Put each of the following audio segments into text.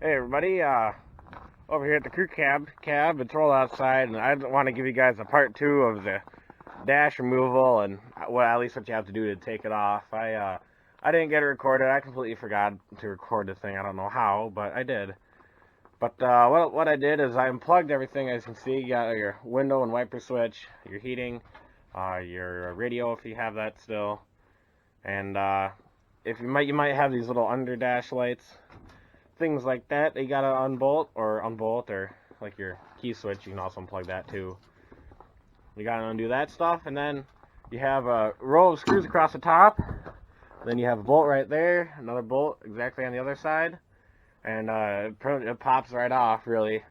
Hey everybody, over here at the crew cab, it's rolled outside, and I want to give you guys a part two of the dash removal and at least what you have to do to take it off. I didn't get it recorded. I completely forgot to record the thing. I don't know how, but I did. But what I did is I unplugged everything. As you can see, you got your window and wiper switch, your heating, your radio if you have that still, and if you might have these little under dash lights. Things like that, you gotta unbolt or like your key switch, you can also unplug that too. You gotta undo that stuff, and then you have a row of screws across the top. Then you have a bolt right there, another bolt exactly on the other side, and it pops right off. Really,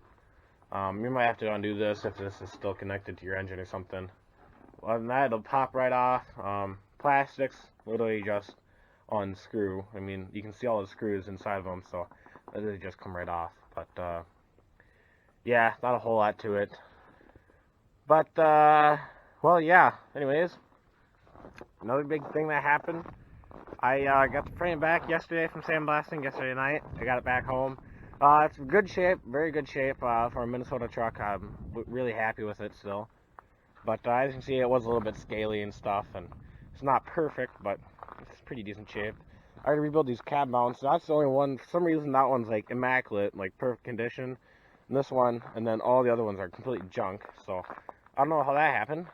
you might have to undo this if this is still connected to your engine or something. Other than that, it'll pop right off. Plastics literally just unscrew. I mean, you can see all the screws inside of them, so they just come right off. But yeah, not a whole lot to it. But well, yeah. Anyways, another big thing that happened. I got the frame back yesterday from sandblasting yesterday night. I got it back home. It's in good shape, very good shape for a Minnesota truck. I'm really happy with it still. But as you can see, it was a little bit scaly and stuff, and it's not perfect, but it's pretty decent shape. I had to rebuild these cab mounts. That's the only one. For some reason, that one's like immaculate, like perfect condition. And this one, and then all the other ones are completely junk. So I don't know how that happened.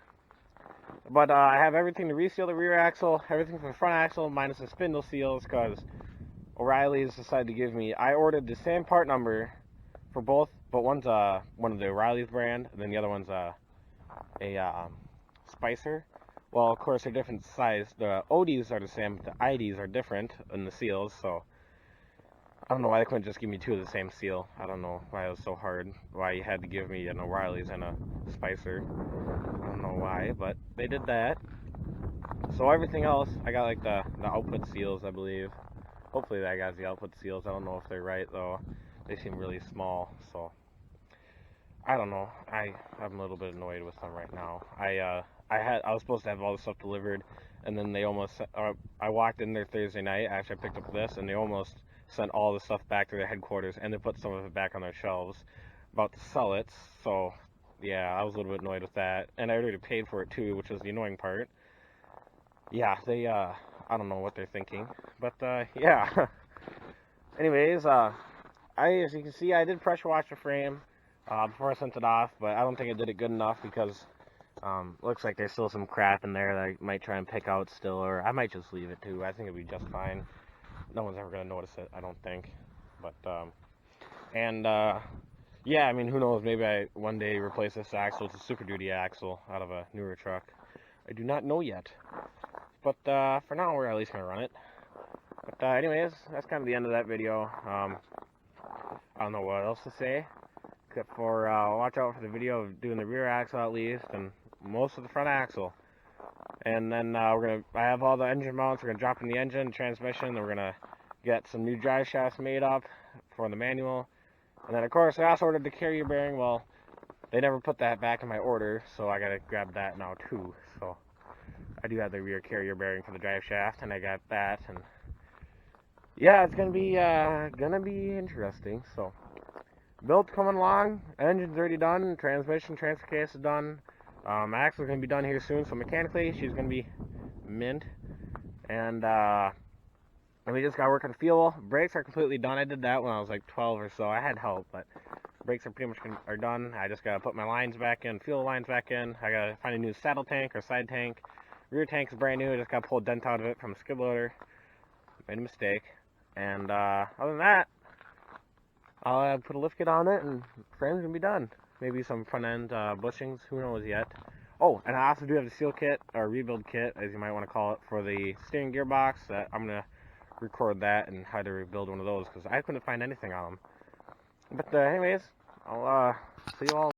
But I have everything to reseal the rear axle, everything for the front axle, minus the spindle seals, because O'Reilly's decided to give me. I ordered the same part number for both, but one's one of the O'Reilly's brand, and then the other one's a Spicer. Well, of course, they're different size. The ODs are the same, but the IDs are different in the seals, so I don't know why they couldn't just give me two of the same seal. I don't know why it was so hard, why you had to give me an O'Reilly's and a Spicer. I don't know why, but they did that. So everything else, I got like the output seals, I believe. Hopefully that guy's the output seals. I don't know if they're right, though. They seem really small, so I don't know. I'm a little bit annoyed with them right now. I was supposed to have all the stuff delivered, and then they almost. I walked in there Thursday night. Actually, I picked up this, and they almost sent all the stuff back to their headquarters, and they put some of it back on their shelves, about to sell it. So, yeah, I was a little bit annoyed with that, and I already paid for it too, which was the annoying part. Yeah, they. I don't know what they're thinking, but yeah. Anyways, as you can see, I did pressure wash the frame before I sent it off, but I don't think I did it good enough because looks like there's still some crap in there that I might try and pick out still, or I might just leave it too. I think it'll be just fine. No one's ever gonna notice it, I don't think. But yeah, I mean, who knows? Maybe I one day replace this axle with a Super Duty axle out of a newer truck. I do not know yet. But for now, we're at least gonna run it. But anyways, that's kind of the end of that video. I don't know what else to say, except for watch out for the video of doing the rear axle at least, and most of the front axle. And then I have all the engine mounts. We're gonna drop in the engine, transmission. Then we're gonna get some new drive shafts made up for the manual. And then of course I also ordered the carrier bearing. Well, they never put that back in my order, so I gotta grab that now too. So I do have the rear carrier bearing for the drive shaft, and I got that. And yeah, it's gonna be interesting. So build coming along, engine's already done, transmission, transfer case is done. Axle's gonna be done here soon, so mechanically she's gonna be mint. And we just gotta work on fuel. Brakes are completely done. I did that when I was like 12 or so. I had help, but brakes are pretty much are done. I just gotta put my lines back in, fuel lines back in. I gotta find a new saddle tank or side tank. Rear tank is brand new. I just gotta pull a dent out of it from a skid loader. Made a mistake. And other than that, I'll put a lift kit on it, and the frame's gonna be done. Maybe some front end bushings, who knows yet. Oh, and I also do have the seal kit, or rebuild kit, as you might want to call it, for the steering gearbox. That I'm gonna record that and how to rebuild one of those, because I couldn't find anything on them. But anyways, I'll see you all.